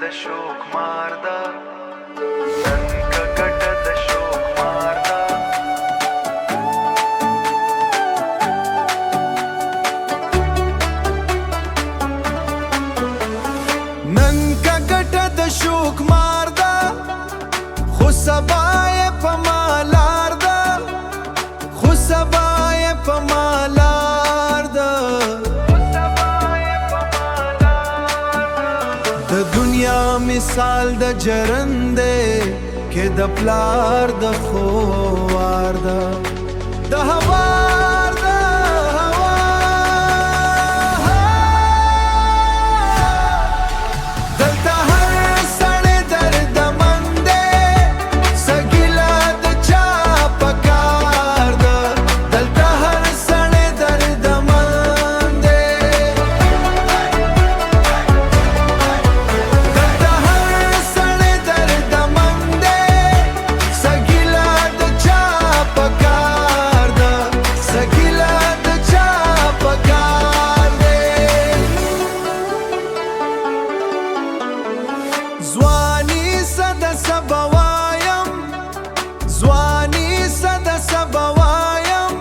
د شوق ماردا نن کټ د شوق ماردا نن کټ د شوق ماردا خو سبای په مالار دا خو سبای په مالار دا د دنیا مثال د جرنده کې د پلار د خوار دا د هوار دا دلته هر سړی دردمند دی سګیله د چا په کار ده دلته هر سړی دردمند دی دلته هر سړی دردمند دی سګیله د چا په کار ده سګیله د چا په کار دی ځواني صد سبا وایم ځواني صد سبا وایم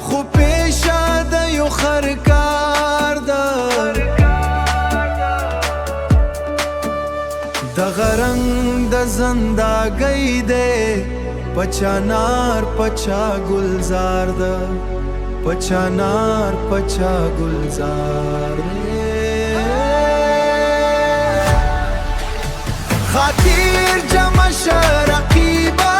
خو پیشه د یو خرکار ده دغه رنګ د زندګۍ دی پچا نار پچا ګلزار ده پچا نار پچا ګلزار دی خاطر جمع رقیبا